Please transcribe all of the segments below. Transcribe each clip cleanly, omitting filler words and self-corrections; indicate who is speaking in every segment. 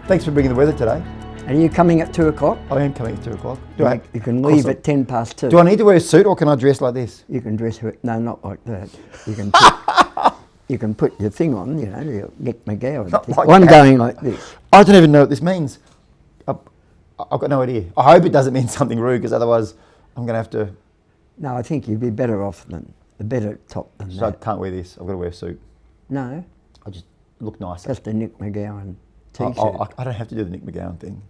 Speaker 1: Thanks for bringing the weather today.
Speaker 2: Are you coming at 2 o'clock?
Speaker 1: I am coming at 2 o'clock.
Speaker 2: You can leave at 10 past 2.
Speaker 1: Do I need to wear a suit or can I dress like this?
Speaker 2: You can dress it. No, not like that. You can you can put your thing on, you know, your Nick McGowan.
Speaker 1: Like
Speaker 2: I'm
Speaker 1: that.
Speaker 2: going like this.
Speaker 1: I don't even know what this means. I've got no idea. I hope it doesn't mean something rude because otherwise I'm going to have to...
Speaker 2: No, I think you'd be better off than a better top than
Speaker 1: So I
Speaker 2: that.
Speaker 1: can't wear this. I've got to wear a suit.
Speaker 2: No,
Speaker 1: I just look nicer.
Speaker 2: just a Nick McGowan t-shirt.
Speaker 1: I don't have to do the Nick McGowan thing.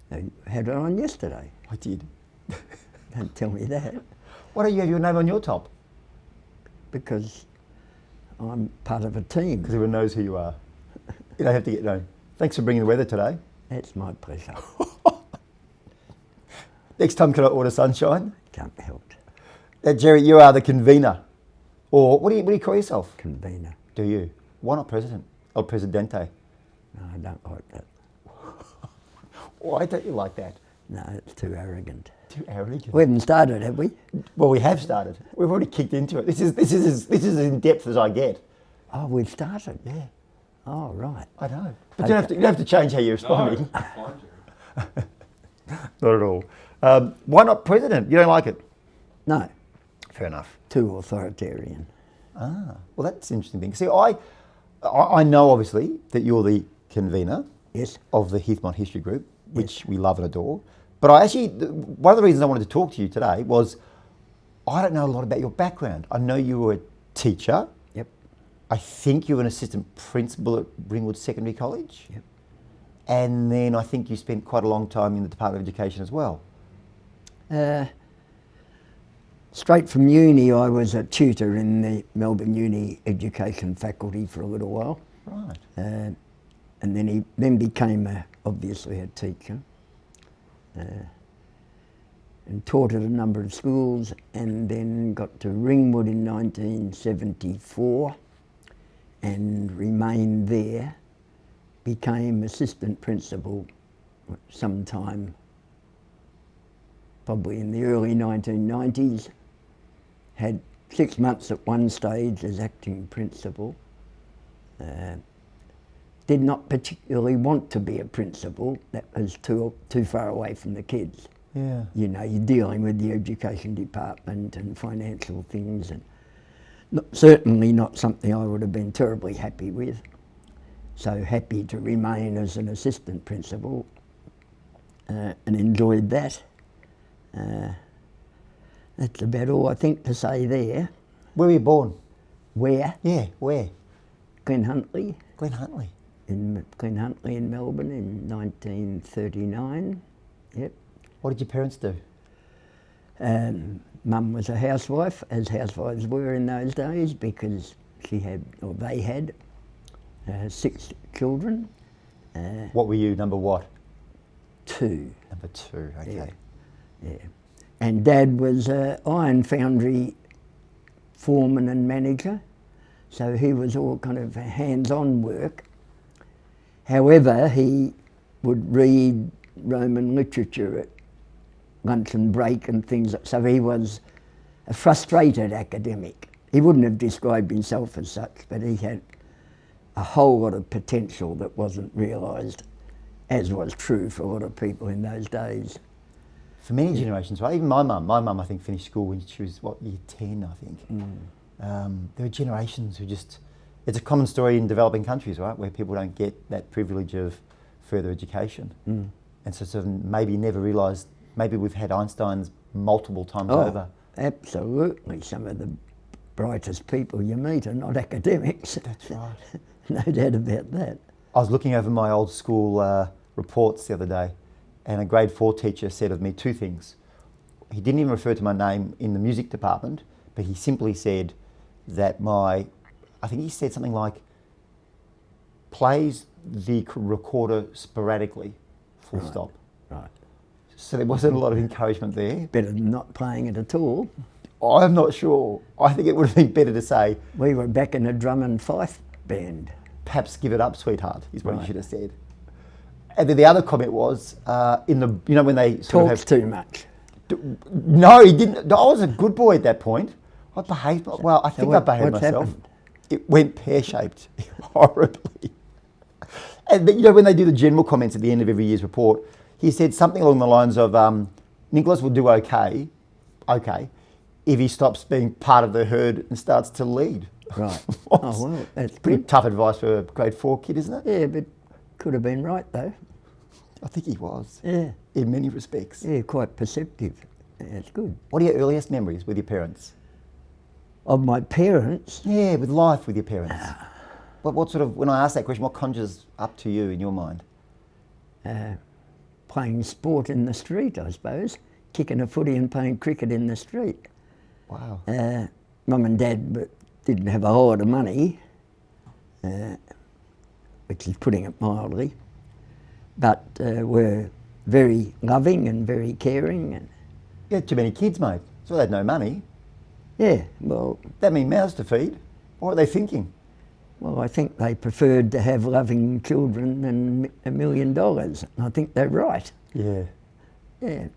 Speaker 2: No, you had it on yesterday.
Speaker 1: I did.
Speaker 2: Don't tell me that,
Speaker 1: Why don't you have your name on your top?
Speaker 2: because I'm part of a team.
Speaker 1: Because everyone knows who you are. You don't have to get known. Thanks for bringing the weather today.
Speaker 2: That's my pleasure.
Speaker 1: Next time, can I order sunshine?
Speaker 2: Can't help
Speaker 1: Gerry, you are the convener. Or what do you call yourself?
Speaker 2: convener.
Speaker 1: Do you? Why not president? El Presidente.
Speaker 2: No, I don't like that.
Speaker 1: Why don't you like that?
Speaker 2: No, it's too arrogant.
Speaker 1: Too arrogant.
Speaker 2: We haven't started, have we?
Speaker 1: Well, we have started. We've already kicked into it. This is as in depth as I get.
Speaker 2: Oh, we've started.
Speaker 1: Yeah,
Speaker 2: Oh, right.
Speaker 1: I know. But you don't have to change how you're responding.
Speaker 3: No, it's fine, Gerry.
Speaker 1: Not at all. Why not president? You don't like it?
Speaker 2: No,
Speaker 1: Fair enough.
Speaker 2: too authoritarian.
Speaker 1: Ah, well, that's an interesting thing. See, I know obviously that you're the convener
Speaker 2: Yes.
Speaker 1: of the Heathmont History Group, which we love and adore. But I actually, one of the reasons I wanted to talk to you today was I don't know a lot about your background. I know you were a teacher.
Speaker 2: Yep.
Speaker 1: I think you were an assistant principal at Ringwood Secondary College.
Speaker 2: Yep.
Speaker 1: And then I think you spent quite a long time in the Department of Education as well.
Speaker 2: Straight from uni, I was a tutor in the Melbourne Uni Education faculty for a little while,
Speaker 1: Right.
Speaker 2: and then became obviously a teacher, and taught at a number of schools, and then got to Ringwood in 1974, and remained there. Became assistant principal sometime, probably in the early 1990s. Had 6 months at one stage as acting principal. Did not particularly want to be a principal. That was too far away from the kids.
Speaker 1: Yeah.
Speaker 2: You know, you're dealing with the education department and financial things, and certainly not something I would have been terribly happy with. So happy to remain as an assistant principal, and enjoyed that. That's about all I think to say there.
Speaker 1: Where were you born?
Speaker 2: Where?
Speaker 1: Yeah, where?
Speaker 2: Glen Huntly.
Speaker 1: Glen Huntly.
Speaker 2: In Glen Huntly in Melbourne in 1939. Yep.
Speaker 1: What did your parents do?
Speaker 2: Mum was a housewife, as housewives were in those days, because they had 6 children.
Speaker 1: What were you, number what?
Speaker 2: 2.
Speaker 1: Number 2, okay.
Speaker 2: Yeah. And Dad was an iron foundry foreman and manager, so he was all kind of hands-on work. However, he would read Roman literature at lunch and break and things, so he was a frustrated academic. He wouldn't have described himself as such, but he had a whole lot of potential that wasn't realised, as was true for a lot of people in those days.
Speaker 1: For many generations, right? Even my mum, I think, finished school when she was, year 10, I think. There are generations who just, it's a common story in developing countries, right, where people don't get that privilege of further education. And so sort of maybe never realised, maybe we've had Einsteins multiple times over.
Speaker 2: Absolutely. Some of the brightest people you meet are not academics.
Speaker 1: That's right.
Speaker 2: No doubt about that.
Speaker 1: I was looking over my old school reports the other day, and a grade 4 teacher said of me 2 things. He didn't even refer to my name in the music department, but he simply said that I think he said something like, plays the recorder sporadically, full stop.
Speaker 2: Right.
Speaker 1: So there wasn't a lot of encouragement there.
Speaker 2: Better than not playing it at all.
Speaker 1: I'm not sure. I think it would have been better to say,
Speaker 2: We were back in a drum and fife band.
Speaker 1: perhaps give it up, sweethart, is what
Speaker 2: Right.
Speaker 1: he should have said. And then the other comment was, when they sort of
Speaker 2: Talks
Speaker 1: have...
Speaker 2: too much.
Speaker 1: No, he didn't. I was a good boy at that point. I behaved, well, I think I behaved
Speaker 2: what's
Speaker 1: myself.
Speaker 2: happened?
Speaker 1: It went pear-shaped horribly. And you know, when they do the general comments at the end of every year's report, he said something along the lines of, Nicholas will do okay, if he stops being part of the herd and starts to lead.
Speaker 2: Right. Oh, well, that's
Speaker 1: Pretty
Speaker 2: good.
Speaker 1: tough advice for a grade 4 kid, isn't it?
Speaker 2: Yeah, but could have been right, though.
Speaker 1: I think he was.
Speaker 2: Yeah.
Speaker 1: In many respects.
Speaker 2: Yeah, quite perceptive. That's good.
Speaker 1: What are your earliest memories with your parents?
Speaker 2: Of my parents,
Speaker 1: Yeah, with life with your parents. What sort of, when I ask that question, what conjures up to you in your mind?
Speaker 2: playing sport in the street, I suppose, kicking a footy and playing cricket in the street.
Speaker 1: Wow.
Speaker 2: Mum and Dad didn't have a whole lot of money, which is putting it mildly, but were very loving and very caring. And
Speaker 1: You had too many kids, mate. So they had no money.
Speaker 2: yeah, well,
Speaker 1: That mean mouths to feed. What were they thinking?
Speaker 2: well, I think they preferred to have loving children than $1 million. And I think they're right.
Speaker 1: Yeah.
Speaker 2: Yeah.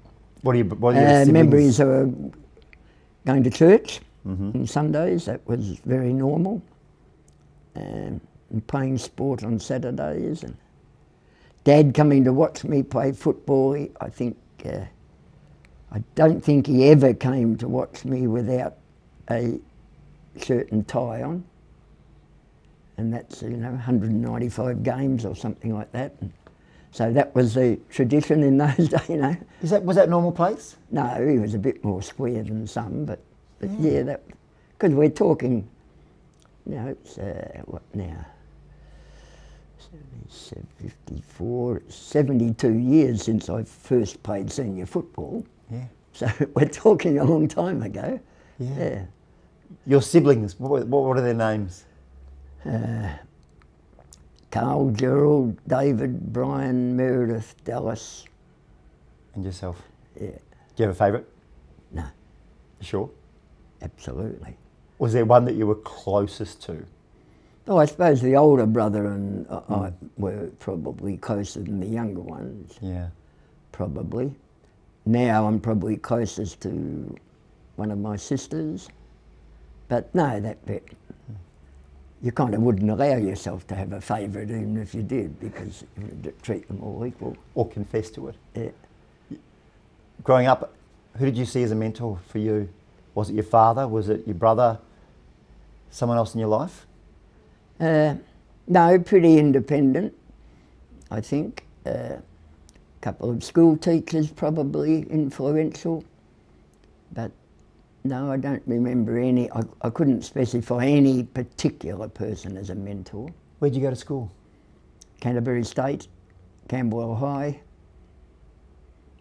Speaker 1: What are your siblings?
Speaker 2: Memories of going to church on Sundays, that was very normal. And playing sport on Saturdays. And Dad coming to watch me play football. I don't think he ever came to watch me without a shirt and tie on. And that's, 195 games or something like that. And so that was the tradition in those days,
Speaker 1: Was that normal place?
Speaker 2: No, he was a bit more square than some, but yeah, that, because we're talking, it's, what now? 54, 72 years since I first played senior football.
Speaker 1: Yeah.
Speaker 2: So we're talking a long time ago.
Speaker 1: Yeah. Your siblings, what are their names?
Speaker 2: Carl, Gerald, David, Brian, Meredith, Dallas.
Speaker 1: And yourself?
Speaker 2: Yeah.
Speaker 1: Do you have a favourite?
Speaker 2: No,
Speaker 1: You sure?
Speaker 2: absolutely.
Speaker 1: Was there one that you were closest to?
Speaker 2: Oh, I suppose the older brother and I were probably closer than the younger ones,
Speaker 1: Yeah.
Speaker 2: probably. Now I'm probably closest to one of my sisters. But no, that bit, you kind of wouldn't allow yourself to have a favourite even if you did, because you would treat them all equal.
Speaker 1: Or confess to it?
Speaker 2: Yeah.
Speaker 1: Growing up, who did you see as a mentor for you? Was it your father? Was it your brother? Someone else in your life?
Speaker 2: No, pretty independent, I think. A couple of school teachers probably influential, but no, I don't remember any. I couldn't specify any particular person as a mentor.
Speaker 1: Where'd you go to school?
Speaker 2: Canterbury State, Camberwell High,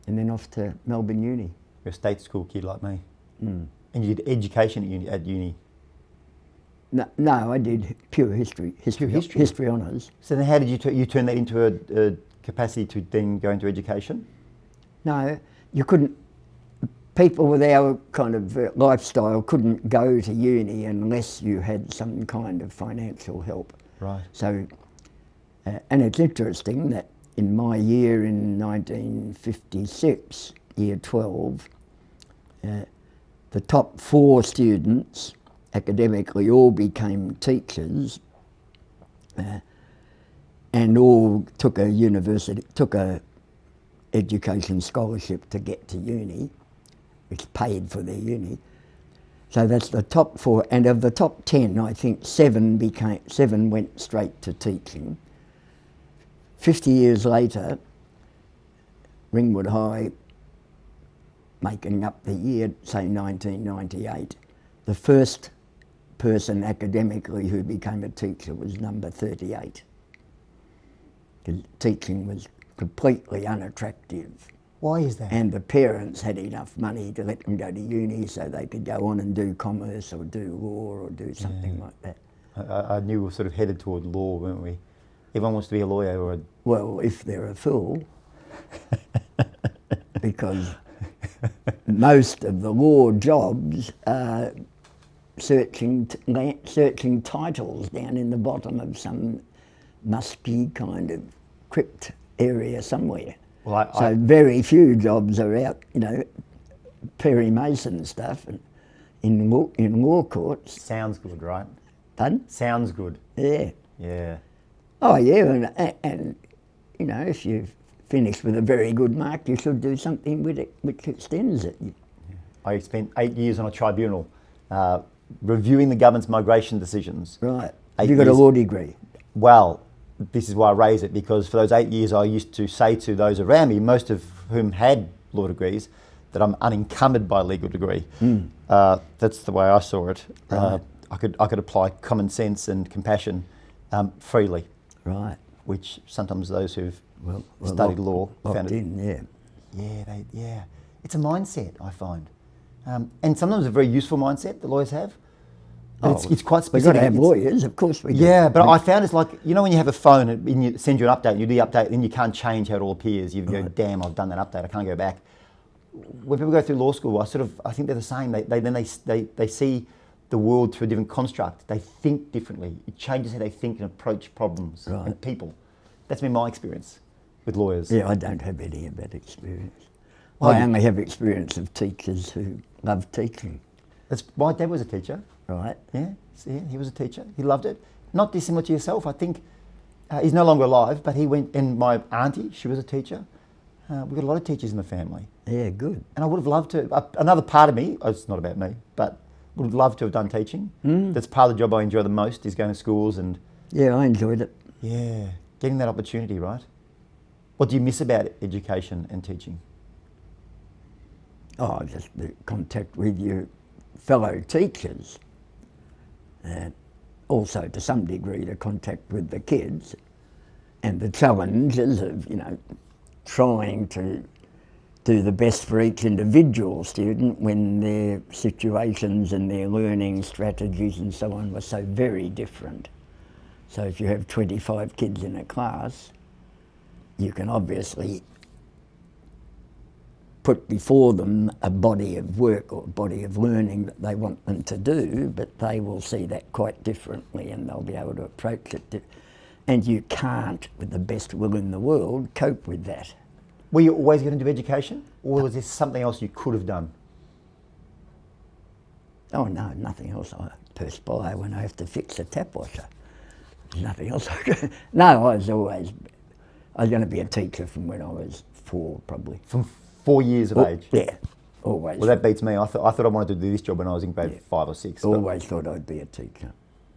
Speaker 2: and then off to Melbourne Uni.
Speaker 1: You're a state school kid like me. And you did education at uni.
Speaker 2: No, I did pure history.
Speaker 1: Pure history?
Speaker 2: History honours.
Speaker 1: So then how did you turn that into a capacity to then go into education?
Speaker 2: No, you couldn't. People with our kind of lifestyle couldn't go to uni unless you had some kind of financial help.
Speaker 1: Right.
Speaker 2: So, and it's interesting that in my year in 1956, year 12, the top 4 students academically all became teachers and all took a education scholarship to get to uni, which paid for their uni. So that's the top 4, and of the top 10, I think 7 went straight to teaching. 50 years later, Ringwood High, making up the year, say 1998, the first person academically who became a teacher was number 38. Because teaching was completely unattractive.
Speaker 1: Why is that?
Speaker 2: And the parents had enough money to let them go to uni so they could go on and do commerce or do law or do something like that.
Speaker 1: I knew we were sort of headed toward law, weren't we? Everyone wants to be a lawyer or a...
Speaker 2: Well, if they're a fool, because most of the law jobs are searching titles down in the bottom of some musky kind of crypt area somewhere.
Speaker 1: Well,
Speaker 2: So very few jobs are out, Perry Mason stuff and in law courts.
Speaker 1: Sounds good, right?
Speaker 2: Pardon?
Speaker 1: Sounds good.
Speaker 2: Yeah.
Speaker 1: Yeah.
Speaker 2: Oh yeah, and you know, if you've finished with a very good mark, you should do something with it which extends it.
Speaker 1: I spent 8 years on a tribunal reviewing the government's migration decisions.
Speaker 2: Right.
Speaker 1: 8
Speaker 2: Have you got a
Speaker 1: years.
Speaker 2: law degree?
Speaker 1: Well, this is why I raise it, because for those 8 years I used to say to those around me, most of whom had law degrees, that I'm unencumbered by a legal degree. That's the way I saw it.
Speaker 2: Right.
Speaker 1: I could apply common sense and compassion freely,
Speaker 2: Right.
Speaker 1: which sometimes those who've
Speaker 2: Well,
Speaker 1: studied law
Speaker 2: locked
Speaker 1: found it.
Speaker 2: in, yeah.
Speaker 1: Yeah, it's a mindset, I find, and sometimes a very useful mindset that lawyers have. But it's quite
Speaker 2: We've
Speaker 1: specific.
Speaker 2: got to have
Speaker 1: It's-
Speaker 2: lawyers, of course we do.
Speaker 1: Yeah, but I found it's like, you know, when you have a phone and you send you an update, and you do the update, then you can't change how it all appears. You go, damn, I've done that update, I can't go back. When people go through law school, I think they're the same. They see the world through a different construct. They think differently. It changes how they think and approach problems and people. That's been my experience with lawyers.
Speaker 2: Yeah, I don't have any of that experience.
Speaker 1: Well,
Speaker 2: I only have experience of teachers who love teaching.
Speaker 1: My dad was a teacher.
Speaker 2: Right.
Speaker 1: Yeah, he was a teacher. He loved it. Not dissimilar to yourself. I think he's no longer alive, but he went, and my auntie, she was a teacher. We've got a lot of teachers in the family.
Speaker 2: Yeah, good.
Speaker 1: And I would have loved to, another part of me, it's not about me, but would have loved to have done teaching. That's part of the job I enjoy the most, is going to schools and,
Speaker 2: Yeah, I enjoyed it.
Speaker 1: yeah, getting that opportunity, right? What do you miss about education and teaching?
Speaker 2: Oh, just the contact with your fellow teachers. And also, to some degree, the contact with the kids and the challenges of, you know, trying to do the best for each individual student when their situations and their learning strategies and so on were so very different. So if you have 25 kids in a class, you can obviously put before them a body of work or a body of learning that they want them to do, but they will see that quite differently and they'll be able to approach it. And you can't, with the best will in the world, cope with that.
Speaker 1: Were you always going to do education, or was there something else you could have done?
Speaker 2: Oh no, nothing else. I perspire when I have to fix a tap washer. There's nothing else I could. No, I was going to be a teacher from when I was 4, probably.
Speaker 1: From 4 years of age?
Speaker 2: Yeah, always.
Speaker 1: Well, that beats me. I thought I wanted to do this job when I was in grade 5 or 6. but
Speaker 2: Always thought I'd be a teacher.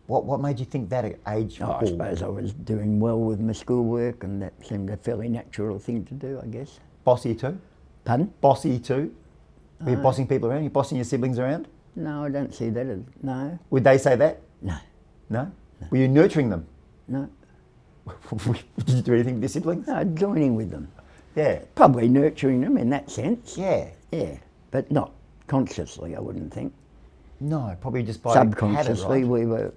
Speaker 1: What made you think that at age 4?
Speaker 2: I suppose I was doing well with my schoolwork and that seemed a fairly natural thing to do, I guess.
Speaker 1: Bossy too?
Speaker 2: Pardon?
Speaker 1: Bossy too? Were you bossing people around? Were you bossing your siblings around?
Speaker 2: No, I don't see that as, no.
Speaker 1: Would they say that?
Speaker 2: No,
Speaker 1: No? Were you nurturing them?
Speaker 2: no.
Speaker 1: Did you do anything with your siblings?
Speaker 2: No, joining with them.
Speaker 1: Yeah.
Speaker 2: Probably nurturing them in that sense.
Speaker 1: Yeah.
Speaker 2: Yeah, but not consciously, I wouldn't think.
Speaker 1: No, probably just by
Speaker 2: Subconsciously,
Speaker 1: habit, right?
Speaker 2: we were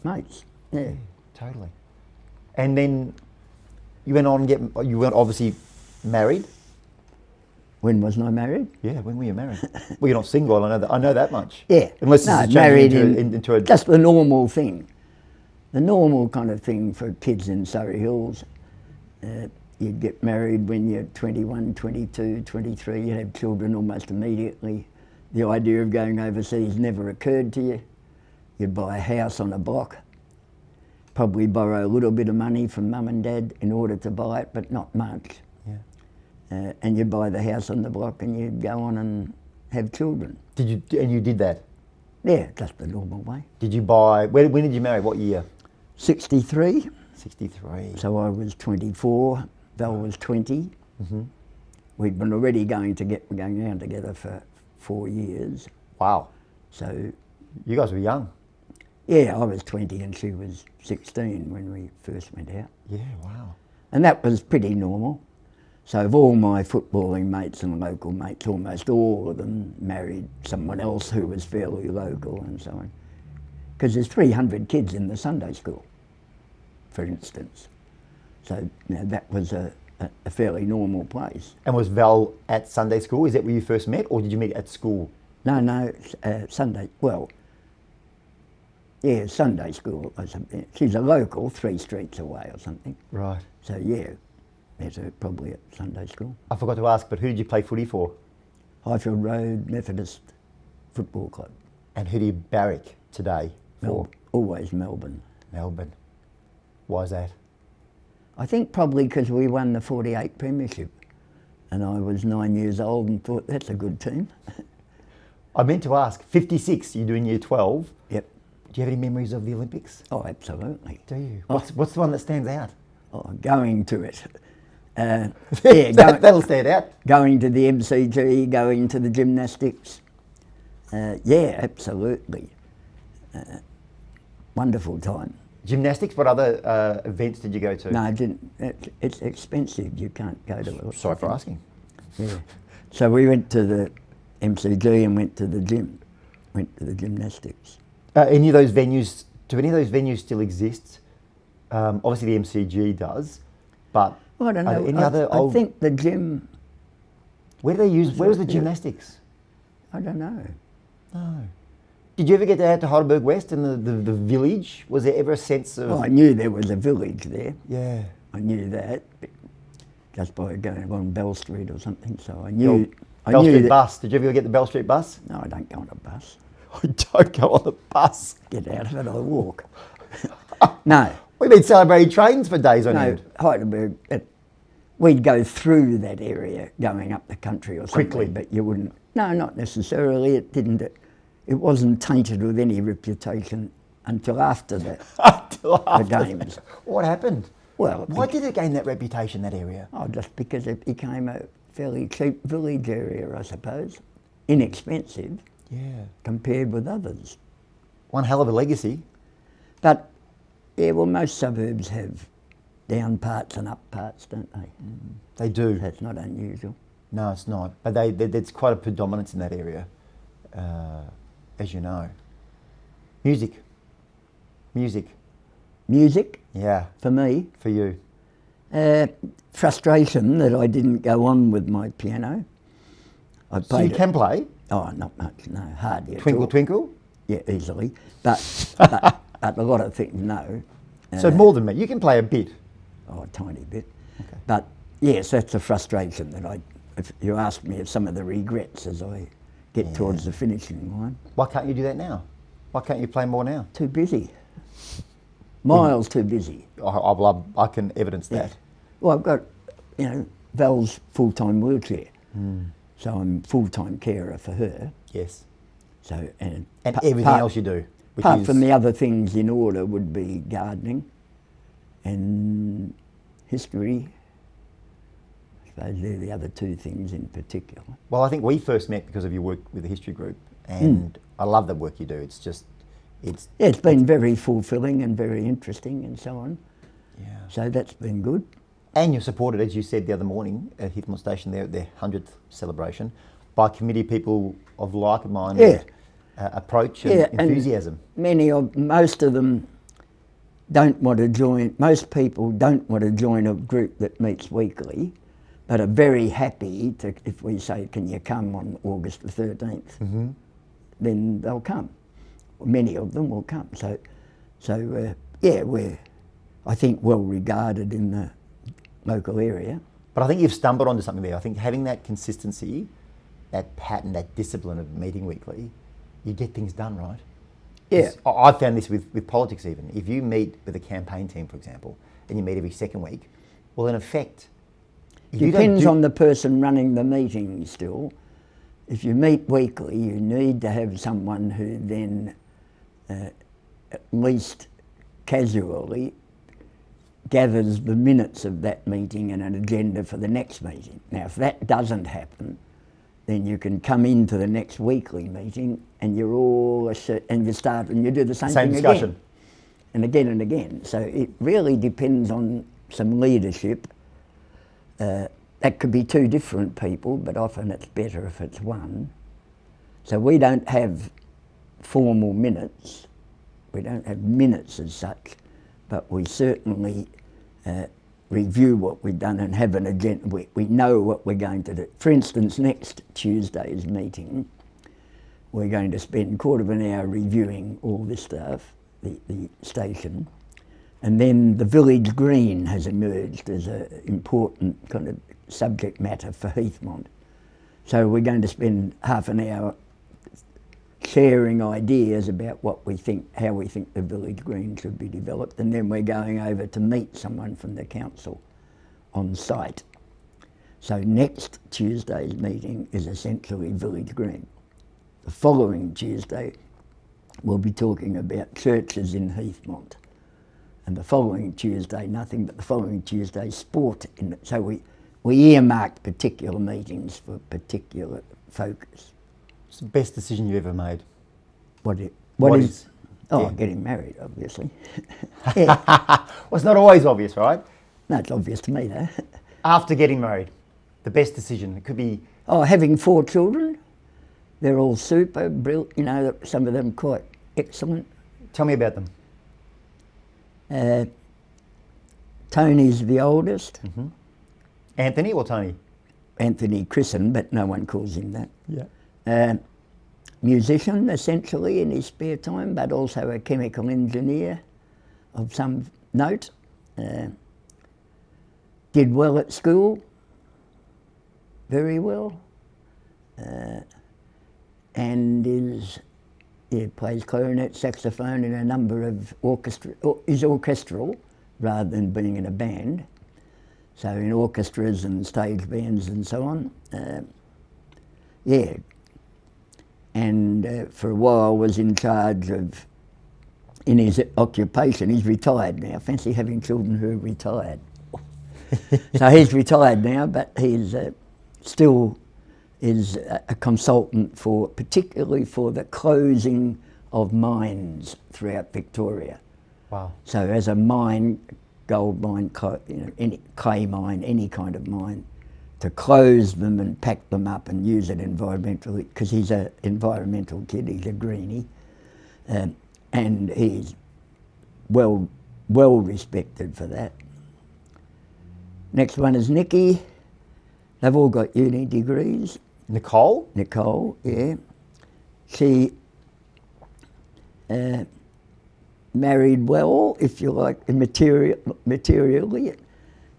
Speaker 2: mates. Yeah.
Speaker 1: Totally. And then you went on and you weren't obviously married.
Speaker 2: When wasn't I married?
Speaker 1: Yeah, when were you married? Well, you're not single, I know that much.
Speaker 2: Yeah.
Speaker 1: Unless
Speaker 2: No,
Speaker 1: this is
Speaker 2: married
Speaker 1: changing into a...
Speaker 2: just the normal thing. The normal kind of thing for kids in Surrey Hills. You'd get married when you're 21, 22, 23, you'd have children almost immediately. The idea of going overseas never occurred to you. You'd buy a house on a block, probably borrow a little bit of money from mum and dad in order to buy it, but not much.
Speaker 1: Yeah.
Speaker 2: And you'd buy the house on the block and you'd go on and have children.
Speaker 1: And you did that?
Speaker 2: Yeah, just the normal way.
Speaker 1: Did you buy... When did you marry? What year?
Speaker 2: 63,
Speaker 1: 63.
Speaker 2: so I was 24, Val was 20.
Speaker 1: Mm-hmm.
Speaker 2: We'd been already going around together for 4 years.
Speaker 1: Wow.
Speaker 2: So,
Speaker 1: You guys were young.
Speaker 2: yeah, I was 20 and she was 16 when we first went out.
Speaker 1: Yeah, wow.
Speaker 2: And that was pretty normal. So of all my footballing mates and local mates, almost all of them married someone else who was fairly local and so on. Because there's 300 kids in the Sunday school, for instance. So you know, that was a fairly normal place.
Speaker 1: And was Val at Sunday school? Is that where you first met, or did you meet at school?
Speaker 2: No, Sunday, well, yeah, Sunday school or something. She's a local, 3 streets away or something.
Speaker 1: Right.
Speaker 2: So yeah, met her probably at Sunday school.
Speaker 1: I forgot to ask, but who did you play footy for?
Speaker 2: Highfield Road Methodist Football Club.
Speaker 1: And who do you barrack today for?
Speaker 2: Always Melbourne.
Speaker 1: Melbourne. Why is that?
Speaker 2: I think probably because we won the 48 premiership and I was 9 years old and thought that's a good team.
Speaker 1: I meant to ask, 56, you do in year 12.
Speaker 2: Yep.
Speaker 1: Do you have any memories of the Olympics?
Speaker 2: Oh, absolutely.
Speaker 1: Do you? What's the one that stands out?
Speaker 2: Oh, going to it.
Speaker 1: That'll stand out.
Speaker 2: Going to the MCG, going to the gymnastics. Yeah, absolutely. Wonderful time.
Speaker 1: Gymnastics, what other events did you go to?
Speaker 2: No, it's expensive. You can't go to it.
Speaker 1: Sorry for asking.
Speaker 2: Yeah. So we went to the MCG and went to the gym, went to the gymnastics.
Speaker 1: Any of those venues, do any of those venues still exist? Obviously the MCG does, but
Speaker 2: Well, I don't know.
Speaker 1: any other
Speaker 2: I
Speaker 1: old...
Speaker 2: think the gym,
Speaker 1: Where do they use, where was the gymnastics?
Speaker 2: I don't know.
Speaker 1: No. Did you ever get out to Heidelberg West and the village? Was there ever a sense of...
Speaker 2: Well, I knew there was a village there.
Speaker 1: Yeah.
Speaker 2: I knew that just by going on Bell Street or something. So I knew.
Speaker 1: Bell Street bus. Did you ever get the Bell Street bus?
Speaker 2: No, I don't go on a bus.
Speaker 1: I don't go on the bus.
Speaker 2: Get out of it, I walk. No.
Speaker 1: We've been celebrating trains for days on
Speaker 2: No,
Speaker 1: end.
Speaker 2: Heidelberg, we'd go through that area going up the country or something.
Speaker 1: Quickly.
Speaker 2: But you wouldn't. No, not necessarily. It didn't. It wasn't tainted with any reputation until after the games.
Speaker 1: What happened?
Speaker 2: Well,
Speaker 1: Why did it gain that reputation, that area?
Speaker 2: oh, just because it became a fairly cheap village area, I suppose. Inexpensive
Speaker 1: Yeah.
Speaker 2: compared with others.
Speaker 1: One hell of a legacy.
Speaker 2: But, yeah, well, most suburbs have down parts and up parts, don't they?
Speaker 1: They do.
Speaker 2: That's not unusual.
Speaker 1: No, it's not. But there's quite a predominance in that area, as you know. Music.
Speaker 2: Music,
Speaker 1: Yeah,
Speaker 2: for me,
Speaker 1: for you.
Speaker 2: frustration that I didn't go on with my piano. I
Speaker 1: So you
Speaker 2: played
Speaker 1: can play?
Speaker 2: Oh, not much, no, hardly at
Speaker 1: Twinkle,
Speaker 2: all.
Speaker 1: twinkle?
Speaker 2: Yeah, easily. But a lot of things, no.
Speaker 1: So more than me. You can play a bit.
Speaker 2: Oh, a tiny bit.
Speaker 1: Okay.
Speaker 2: But yes, that's a frustration that if you ask me of some of the regrets as I get towards the finishing line.
Speaker 1: Why can't you do that now? Why can't you play more now?
Speaker 2: Too busy. Miles too busy.
Speaker 1: I can evidence
Speaker 2: Yeah.
Speaker 1: that.
Speaker 2: Well, I've got, Val's full-time wheelchair. So I'm full-time carer for her.
Speaker 1: Yes.
Speaker 2: So and
Speaker 1: Everything else you do. Which
Speaker 2: apart
Speaker 1: is,
Speaker 2: from the other things in order would be gardening and history. I suppose they're the other two things in particular.
Speaker 1: Well, I think we first met because of your work with the history group, and I love the work you do. It's just, it's...
Speaker 2: Yeah, it's been very fulfilling and very interesting and so on.
Speaker 1: Yeah.
Speaker 2: So that's been good.
Speaker 1: And you're supported, as you said the other morning at Heathmont Station, their 100th celebration, by committee people of like-minded approach and enthusiasm.
Speaker 2: And most of them don't want to join, most people don't want to join a group that meets weekly, but are very happy to, if we say, can you come on August the 13th, then they'll come. Many of them will come. So we're, I think, well regarded in the local area.
Speaker 1: But I think you've stumbled onto something there. I think having that consistency, that pattern, that discipline of meeting weekly, you get things done, right?
Speaker 2: Yeah.
Speaker 1: I've found this with politics even. If you meet with a campaign team, for example, and you meet every second week, well, in effect...
Speaker 2: Depends on the person running the meeting still. If you meet weekly, you need to have someone who then, at least casually, gathers the minutes of that meeting and an agenda for the next meeting. Now, if that doesn't happen, then you can come into the next weekly meeting and you're all and you start and you do the same thing
Speaker 1: discussion
Speaker 2: again and again and again. So it really depends on some leadership. That could be two different people, but often it's better if it's one. So we don't have formal minutes. We don't have minutes as such, but we certainly review what we've done and have an agenda. We know what we're going to do. For instance, next Tuesday's meeting, we're going to spend a quarter of an hour reviewing all this stuff, the station, and then the village green has emerged as an important kind of subject matter for Heathmont. So we're going to spend half an hour sharing ideas about what we think, how we think the village green should be developed, and then we're going over to meet someone from the council on site. So next Tuesday's meeting is essentially village green. The following Tuesday we'll be talking about churches in Heathmont, and the following Tuesday nothing, but the following Tuesday sport. So we earmarked particular meetings for particular focus.
Speaker 1: It's the best decision you ever made.
Speaker 2: What is? Oh,
Speaker 1: yeah.
Speaker 2: getting married, obviously.
Speaker 1: Well, it's not always obvious, right?
Speaker 2: No, it's obvious to me though.
Speaker 1: After getting married, the best decision. It could be...
Speaker 2: Oh, having 4 children. They're all super, brilliant, you know, some of them quite excellent.
Speaker 1: Tell me about them.
Speaker 2: Tony's the oldest.
Speaker 1: Mm-hmm. Anthony or Tony?
Speaker 2: Anthony christened, but no one calls him that.
Speaker 1: Yeah.
Speaker 2: Musician, essentially, in his spare time, but also a chemical engineer of some note. Did well at school, very well, and plays clarinet, saxophone in a number of is orchestral rather than being in a band. So in orchestras and stage bands and so on. And for a while was in charge of, in his occupation, he's retired now. Fancy having children who are retired. So he's retired now, but he's still is a consultant particularly for the closing of mines throughout Victoria.
Speaker 1: Wow. So
Speaker 2: as a mine, gold mine, any clay mine, any kind of mine, to close them and pack them up and use it environmentally, because he's an environmental kid, he's a greenie, and he's well respected for that. Next one is Nikki. They've all got uni degrees.
Speaker 1: Nicole?
Speaker 2: Nicole, yeah. She married well, if you like, materially.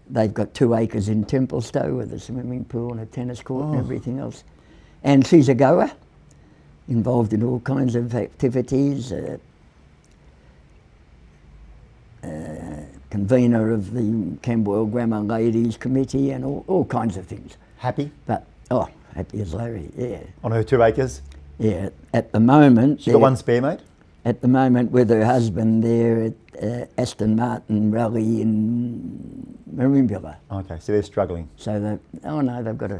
Speaker 2: They've got 2 acres in Templestowe with a swimming pool and a tennis court and everything else. And she's a goer, involved in all kinds of activities, convener of the Camberwell Grammar Ladies Committee and all kinds of things.
Speaker 1: Happy?
Speaker 2: But, happy as Larry, yeah.
Speaker 1: On her 2 acres?
Speaker 2: Yeah, at the moment...
Speaker 1: She got 1 spare, mate?
Speaker 2: At the moment with her husband there at Aston Martin Rally in Merimbula.
Speaker 1: Okay, so they're struggling.
Speaker 2: So they've got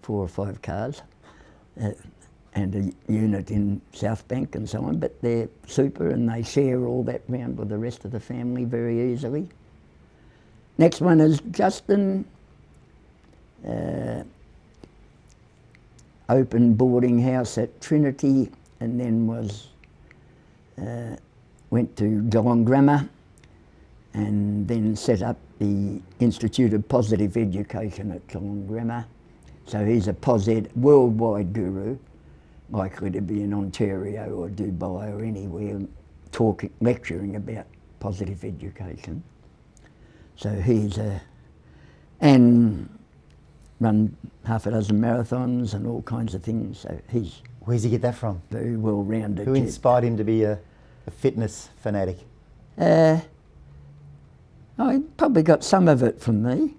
Speaker 2: 4 or 5 cars and a unit in South Bank and so on, but they're super and they share all that round with the rest of the family very easily. Next one is Justin. Open boarding house at Trinity, and then went to Geelong Grammar, and then set up the Institute of Positive Education at Geelong Grammar. So he's a POSED worldwide guru, likely to be in Ontario or Dubai or anywhere lecturing about positive education. So he's and run half a dozen marathons and all kinds of things. So he's
Speaker 1: Where's he get that from?
Speaker 2: very well-rounded.
Speaker 1: Who inspired him to be a fitness fanatic?
Speaker 2: He probably got some of it from me.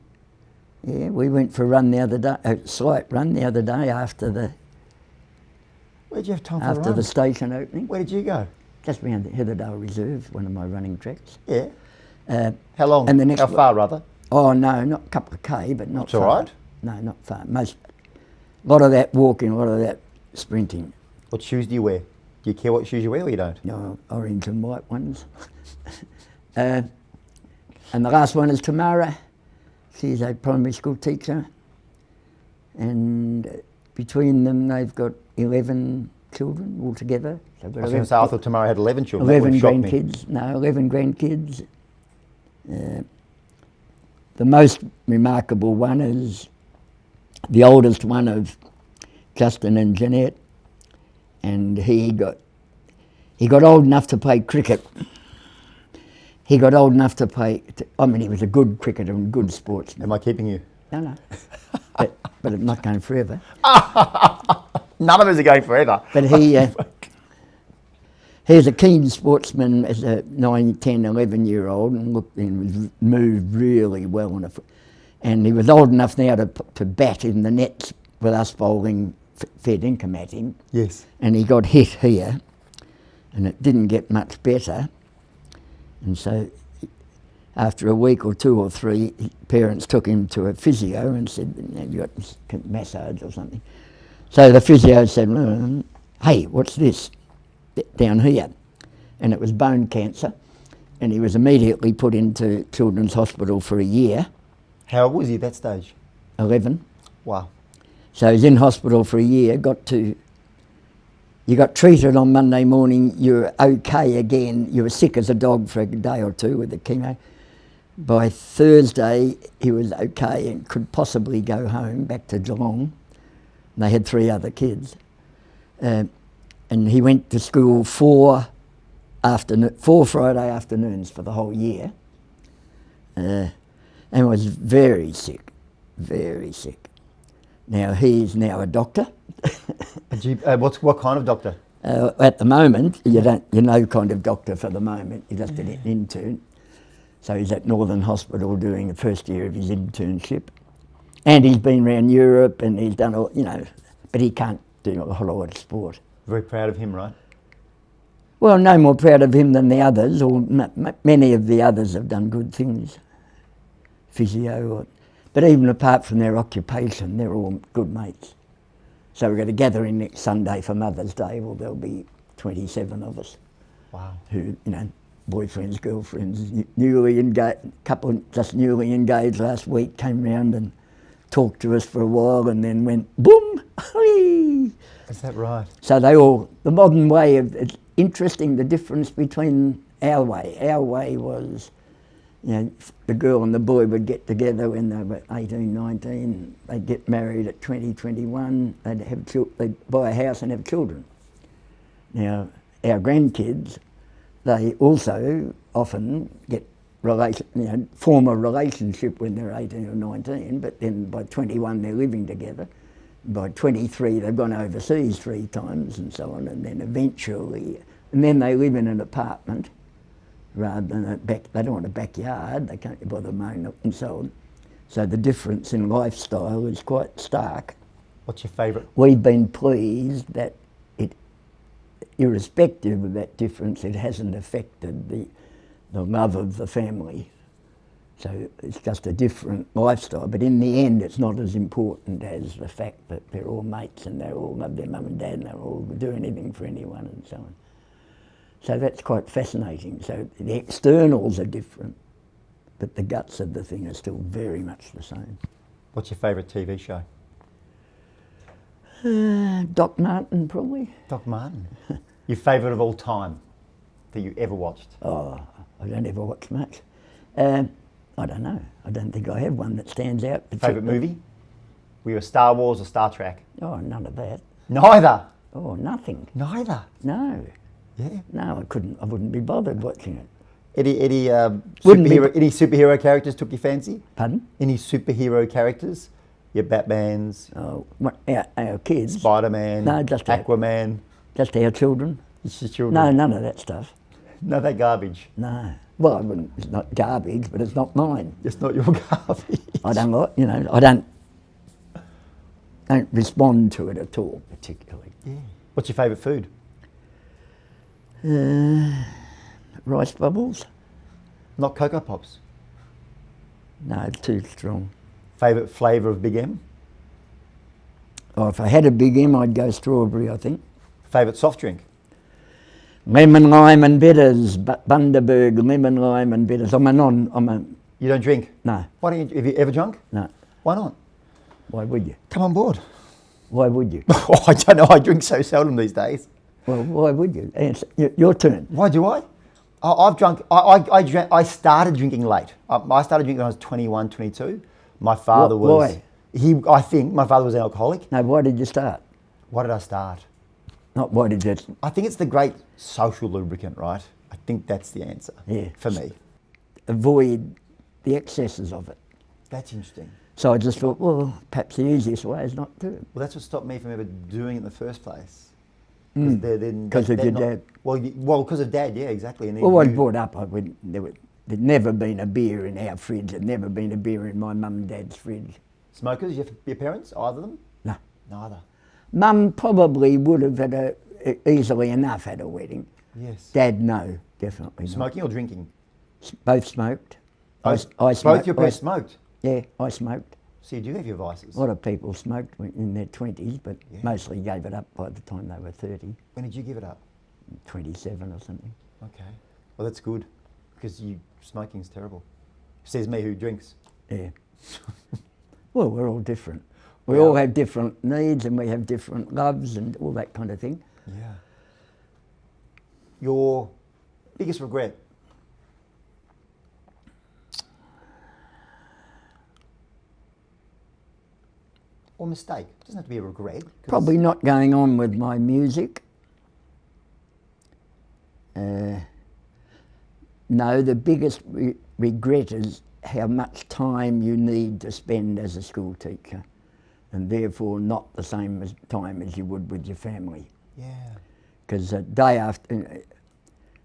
Speaker 2: Yeah, we went for a run the other day, a slight run the other day after the
Speaker 1: Where'd you have time for a run?
Speaker 2: the station opening.
Speaker 1: Where did you go?
Speaker 2: Just round the Heatherdale Reserve, one of my running tracks.
Speaker 1: Yeah. How long?
Speaker 2: And the next
Speaker 1: How far, rather?
Speaker 2: Oh no, not a couple of K, but not
Speaker 1: That's
Speaker 2: far.
Speaker 1: all right.
Speaker 2: No, not far. A lot of that walking, a lot of that sprinting.
Speaker 1: What shoes do you wear? Do you care what shoes you wear or you don't?
Speaker 2: No, orange and white ones. And the last one is Tamara. She's a primary school teacher, and between them they've got 11 children altogether. So
Speaker 1: I was going to say, I thought Tamara had 11 children.
Speaker 2: 11
Speaker 1: That would have shocked me.
Speaker 2: grandkids. No, 11 grandkids. The most remarkable one is the oldest one of Justin and Jeanette, and he got old enough to play cricket. He got old enough to play. He was a good cricketer and good sportsman.
Speaker 1: Am I keeping you?
Speaker 2: No, but I'm not going forever.
Speaker 1: None of us are going forever.
Speaker 2: But he He was a keen sportsman as a 9, 10, 11-year-old and was moved really well. And he was old enough now to bat in the nets with us bowling fair dinkum at him.
Speaker 1: Yes.
Speaker 2: And he got hit here and it didn't get much better. And so after a week or 2 or 3, his parents took him to a physio and said, you got massage or something. So the physio said, hey, what's this down here? And it was bone cancer. And he was immediately put into Children's Hospital for a year.
Speaker 1: How old was he at that stage?
Speaker 2: 11.
Speaker 1: Wow.
Speaker 2: So he's in hospital for a year, you got treated on Monday morning, you're okay again, you were sick as a dog for a day or 2 with the chemo. By Thursday, he was okay and could possibly go home back to Geelong. They had 3 other kids. And he went to school 4 Friday afternoons for the whole year. And was very sick, very sick. Now he's now a doctor.
Speaker 1: What kind of doctor?
Speaker 2: At the moment, you're no kind of doctor for the moment. You're just an intern. So he's at Northern Hospital doing the first year of his internship, and he's been around Europe and he's done all, but he can't do a whole lot of sport.
Speaker 1: Very proud of him, right?
Speaker 2: Well, no more proud of him than the others, or many of the others have done good things. Physio, but even apart from their occupation, they're all good mates. So we're going to gather in next Sunday for Mother's Day. Well, there'll be 27 of us.
Speaker 1: Wow.
Speaker 2: Who, boyfriends, girlfriends, newly engaged, couple just newly engaged last week came round and talked to us for a while and then went boom.
Speaker 1: Is that right?
Speaker 2: So the modern way it's interesting the difference between our way. Our way was, the girl and the boy would get together when they were 18, 19, they'd get married at 20, 21, they'd buy a house and have children. Now, our grandkids, they also often form a relationship when they're 18 or 19, but then by 21 they're living together. By 23 they've gone overseas 3 times and so on, and then eventually, and then they live in an apartment rather than they don't want a backyard, they can't bother mowing it and so on. So the difference in lifestyle is quite stark.
Speaker 1: What's your favourite?
Speaker 2: We've been pleased that irrespective of that difference, it hasn't affected the love of the family. So it's just a different lifestyle, but in the end it's not as important as the fact that they're all mates and they all love their mum and dad and they'll all do anything for anyone and so on. So that's quite fascinating. So the externals are different, but the guts of the thing are still very much the same.
Speaker 1: What's your favourite TV show?
Speaker 2: Doc Martin, probably.
Speaker 1: Doc Martin. Your favourite of all time that you ever watched?
Speaker 2: Oh, I don't ever watch much. I don't know. I don't think I have one that stands out.
Speaker 1: Favourite movie? Were you a Star Wars or Star Trek?
Speaker 2: Oh, none of that.
Speaker 1: Neither?
Speaker 2: Oh, nothing.
Speaker 1: Neither?
Speaker 2: No.
Speaker 1: Yeah.
Speaker 2: No, I wouldn't be bothered watching it.
Speaker 1: Any superhero characters took your fancy?
Speaker 2: Pardon?
Speaker 1: Any superhero characters? Your Batmans?
Speaker 2: Oh, our kids?
Speaker 1: Spider-Man?
Speaker 2: No, just
Speaker 1: Aquaman?
Speaker 2: Just our children.
Speaker 1: It's your children?
Speaker 2: No, none of that stuff.
Speaker 1: No, that garbage?
Speaker 2: No. Well, it's not garbage, but it's not mine.
Speaker 1: It's not your garbage?
Speaker 2: I don't like, I don't respond to it at all, particularly.
Speaker 1: Yeah. What's your favourite food?
Speaker 2: Rice bubbles?
Speaker 1: Not Cocoa Pops?
Speaker 2: No, too strong.
Speaker 1: Favourite flavour of Big M?
Speaker 2: Oh, if I had a Big M, I'd go strawberry, I think.
Speaker 1: Favourite soft drink?
Speaker 2: Lemon, lime and bitters. Bundaberg, lemon, lime and bitters.
Speaker 1: You don't drink?
Speaker 2: No.
Speaker 1: Why don't you? Have you ever drunk?
Speaker 2: No.
Speaker 1: Why not?
Speaker 2: Why would you?
Speaker 1: Come on board.
Speaker 2: Why would you?
Speaker 1: Oh, I don't know. I drink so seldom these days.
Speaker 2: Well, why would you? Your turn.
Speaker 1: Why do I? I've drunk. I started drinking late. I started drinking when I was 21, 22. My father was.
Speaker 2: Why?
Speaker 1: I think my father was an alcoholic.
Speaker 2: No, why did you start?
Speaker 1: Why did I start?
Speaker 2: Not why did you...
Speaker 1: I think it's the great social lubricant, right? I think that's the answer.
Speaker 2: Yeah.
Speaker 1: For me.
Speaker 2: Avoid the excesses of it.
Speaker 1: That's interesting.
Speaker 2: So I just thought, well, perhaps the easiest way is not to.
Speaker 1: Well, that's what stopped me from ever doing it in the first place.
Speaker 2: Because of your dad.
Speaker 1: Well, because of Dad, yeah, exactly. And then
Speaker 2: Well, I was brought up, there'd never been a beer in our fridge. There'd never been a beer in my mum and dad's fridge.
Speaker 1: Smokers, your parents, either of them?
Speaker 2: No.
Speaker 1: Neither.
Speaker 2: Mum probably would have easily enough had a wedding.
Speaker 1: Yes.
Speaker 2: Dad, no, definitely not.
Speaker 1: Smoking or drinking?
Speaker 2: Both smoked.
Speaker 1: Both,
Speaker 2: I smoked.
Speaker 1: both your parents smoked?
Speaker 2: Yeah, I smoked.
Speaker 1: So you do have your vices.
Speaker 2: A lot of people smoked in their 20s, but
Speaker 1: Yeah.
Speaker 2: mostly gave it up by the time they were 30,
Speaker 1: When did you give it up?
Speaker 2: 27 or something.
Speaker 1: Okay. Well, that's good, because smoking's terrible. Says me who drinks.
Speaker 2: Yeah. Well, we're all different. We
Speaker 1: Yeah.
Speaker 2: all have different needs and we have different loves and all that kind of thing.
Speaker 1: Yeah. Your biggest regret? Or mistake? It doesn't have to be a regret. 'Cause
Speaker 2: Probably not going on with my music. No, the biggest regret is how much time you need to spend as a school teacher, and therefore not the same time as you would with your family.
Speaker 1: Yeah.
Speaker 2: Because the day after,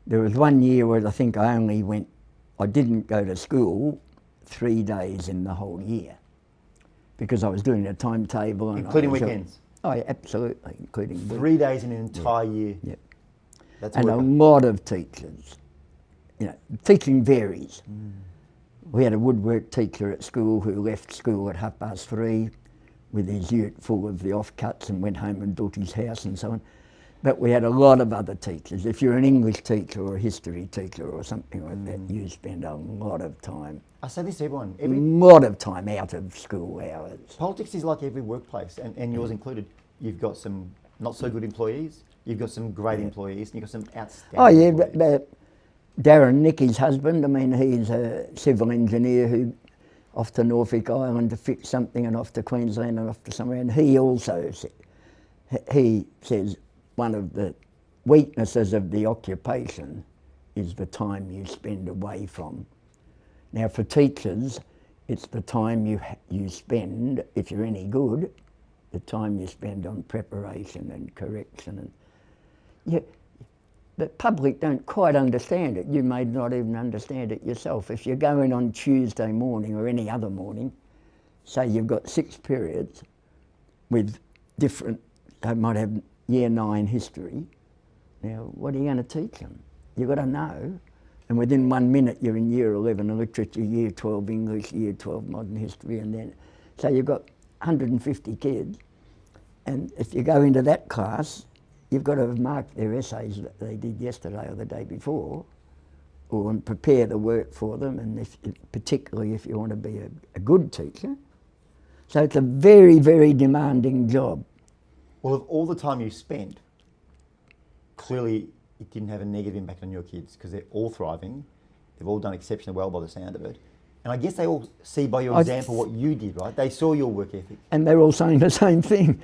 Speaker 2: there was 1 year where I think I didn't go to school 3 days in the whole year because I was doing a timetable. And
Speaker 1: Including weekends?
Speaker 2: Oh, yeah, absolutely, including
Speaker 1: 3 days in an entire year.
Speaker 2: Yeah.
Speaker 1: That's
Speaker 2: And a
Speaker 1: work.
Speaker 2: lot of teachers, teaching varies. We had a woodwork teacher at school who left school at 3:30 with his ute full of the offcuts and went home and built his house and so on. But we had a lot of other teachers. If you're an English teacher or a history teacher or something like that, you spend a lot of time.
Speaker 1: I say this to everyone.
Speaker 2: A lot of time out of school hours.
Speaker 1: Politics is like every workplace, and yours included. You've got some not so good employees, you've got some great employees, and you've got some outstanding
Speaker 2: Oh yeah,
Speaker 1: employees.
Speaker 2: but Darren, Nicky's husband, I mean, he's a civil engineer who off to Norfolk Island to fix something and off to Queensland and off to somewhere, and he also says one of the weaknesses of the occupation is the time you spend away from. Now for teachers, it's the time you spend, if you're any good, the time you spend on preparation and correction. And the public don't quite understand it. You may not even understand it yourself. If you go in on Tuesday morning or any other morning, say you've got 6 periods with different, they might have year 9 history. Now, what are you going to teach them? You've got to know. And within 1 minute, you're in year 11 literature, year 12 English, year 12 modern history, and then, so you've got 150 kids. And if you go into that class, you've got to have marked their essays that they did yesterday or the day before, or prepare the work for them, and particularly if you want to be a good teacher. So it's a very, very demanding job.
Speaker 1: Well, of all the time you spent, clearly it didn't have a negative impact on your kids because they're all thriving. They've all done exceptionally well by the sound of it. And I guess they all see by your example what you did, right? They saw your work ethic.
Speaker 2: And they're all saying the same thing.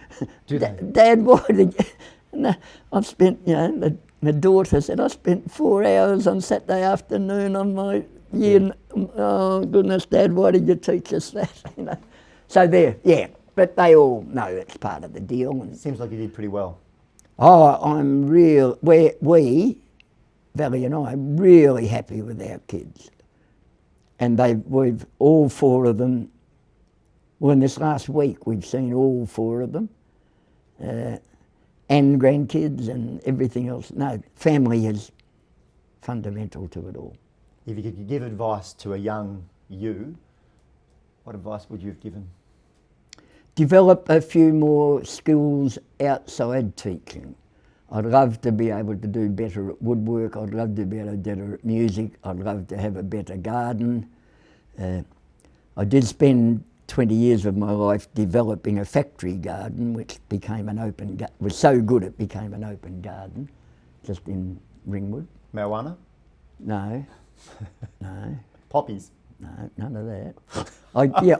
Speaker 1: Do they?
Speaker 2: Dad, why did you... No, I've spent, my daughter said, I spent 4 hours on Saturday afternoon on my year... Oh, goodness, Dad, why did you teach us that? So there, yeah. But they all know it's part of the deal. And
Speaker 1: Seems like you did pretty well.
Speaker 2: oh, we, Valley and I, are really happy with our kids. And we've all 4 of them, well, in this last week, we've seen all 4 of them, and grandkids and everything else. No, family is fundamental to it all.
Speaker 1: If you could give advice to a young you, what advice would you have given?
Speaker 2: Develop a few more skills outside teaching. I'd love to be able to do better at woodwork. I'd love to be able to do better at music. I'd love to have a better garden. I did spend 20 years of my life developing a factory garden, which became an open, was so good it became an open garden, just in Ringwood.
Speaker 1: Marijuana?
Speaker 2: No, no.
Speaker 1: Poppies?
Speaker 2: No, none of that.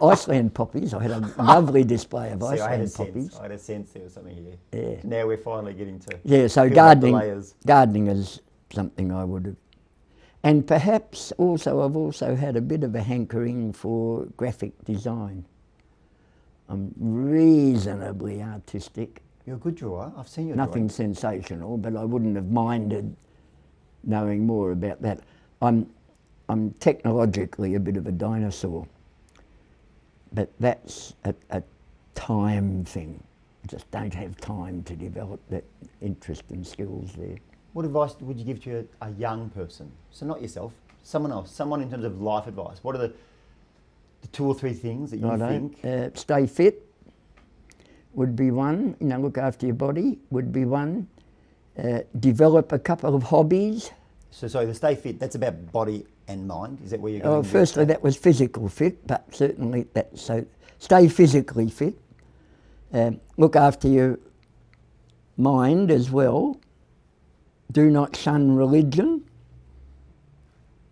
Speaker 2: Iceland poppies. I had a lovely display of Iceland poppies.
Speaker 1: I had a sense there was something here.
Speaker 2: Yeah.
Speaker 1: Now we're finally getting to
Speaker 2: So
Speaker 1: peel back the layers.
Speaker 2: gardening is something I would have. And perhaps also I've also had a bit of a hankering for graphic design. I'm reasonably artistic,
Speaker 1: You're a good drawer. I've seen your
Speaker 2: Nothing
Speaker 1: drawing.
Speaker 2: sensational, but I wouldn't have minded knowing more about that. I'm technologically a bit of a dinosaur, but that's a time thing. I just don't have time to develop that interest and skills there.
Speaker 1: What advice would you give to a young person? So not yourself, someone else, someone in terms of life advice. What are the 2 or 3 things that you think?
Speaker 2: Stay fit would be one. Look after your body would be one. Develop a couple of hobbies.
Speaker 1: So the stay fit, that's about body and mind. Is that where you're going?
Speaker 2: Firstly, that was physical fit, but certainly so stay physically fit. Look after your mind as well. Do not shun religion.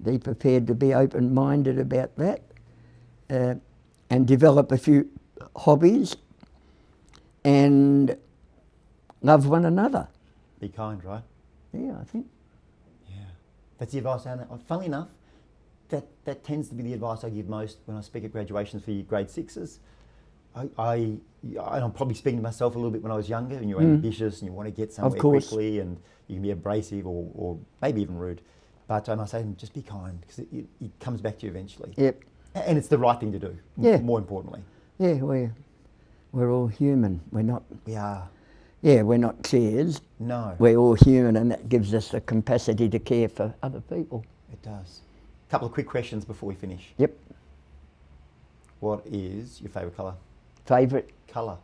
Speaker 2: Be prepared to be open-minded about that. And develop a few hobbies and love one another.
Speaker 1: Be kind, right?
Speaker 2: Yeah, I think.
Speaker 1: Yeah. That's the advice. Funnily enough, that tends to be the advice I give most when I speak at graduations for your grade 6s. I'm probably speaking to myself a little bit when I was younger, and you're ambitious and you want to get somewhere quickly, and you can be abrasive or maybe even rude. But I say, just be kind, because it comes back to you eventually.
Speaker 2: Yep.
Speaker 1: And it's the right thing to do,
Speaker 2: Yeah.
Speaker 1: more importantly.
Speaker 2: Yeah, we're all human. We're not.
Speaker 1: We are.
Speaker 2: Yeah, we're not chairs.
Speaker 1: No.
Speaker 2: We're all human, and that gives us the capacity to care for other people.
Speaker 1: It does. A couple of quick questions before we finish.
Speaker 2: Yep.
Speaker 1: What is your favourite colour?
Speaker 2: Favourite?
Speaker 1: Colour.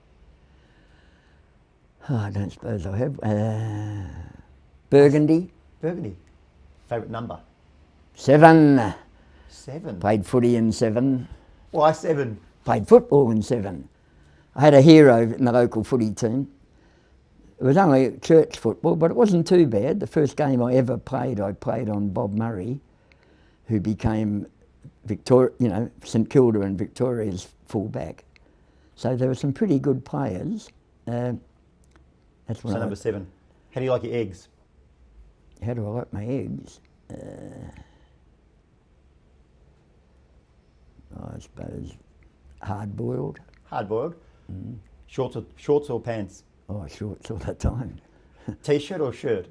Speaker 2: Oh, I don't suppose I have. Burgundy.
Speaker 1: Burgundy. Favourite number?
Speaker 2: 7.
Speaker 1: 7.
Speaker 2: Played footy in 7.
Speaker 1: Why 7?
Speaker 2: Played football in 7. I had a hero in the local footy team. It was only church football, but it wasn't too bad. The first game I ever played, I played on Bob Murray, who became St Kilda and Victoria's fullback. So there were some pretty good players. That's what
Speaker 1: So number 7. How do you like your eggs?
Speaker 2: How do I like my eggs? I suppose hard-boiled.
Speaker 1: Hard-boiled? Shorts or pants?
Speaker 2: Oh, shorts all the time.
Speaker 1: T-shirt or shirt?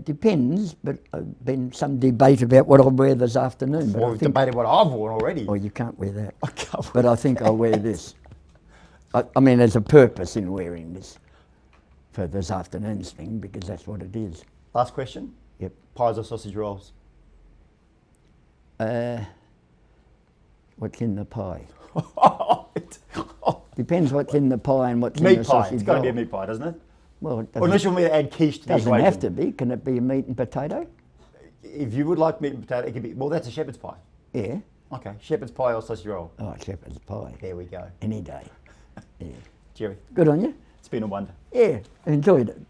Speaker 2: Depends, but I've been some debate about what I'll wear this afternoon. But
Speaker 1: Well, we've debated what I've worn already.
Speaker 2: Oh, you can't wear that.
Speaker 1: I can't wear
Speaker 2: But I think I'll wear this. I mean, there's a purpose in wearing this for this afternoon's thing, because that's what it is.
Speaker 1: Last question.
Speaker 2: Yep.
Speaker 1: Pies or sausage rolls?
Speaker 2: What's in the pie? Depends what's in the pie and what's in
Speaker 1: Meat
Speaker 2: the
Speaker 1: pie.
Speaker 2: sausage
Speaker 1: It's got to be a
Speaker 2: roll.
Speaker 1: meat pie, doesn't it?
Speaker 2: Well, it
Speaker 1: Or unless you want me to add quiche to the
Speaker 2: doesn't
Speaker 1: equation.
Speaker 2: have to be. Can it be a meat and potato?
Speaker 1: If you would like meat and potato, it could be. Well, that's a shepherd's pie.
Speaker 2: Yeah.
Speaker 1: Okay, shepherd's pie or sausage roll.
Speaker 2: Oh, shepherd's pie.
Speaker 1: There we go.
Speaker 2: Any day. Yeah.
Speaker 1: Gerry,
Speaker 2: Good on you.
Speaker 1: it's been a wonder.
Speaker 2: Yeah, enjoyed it.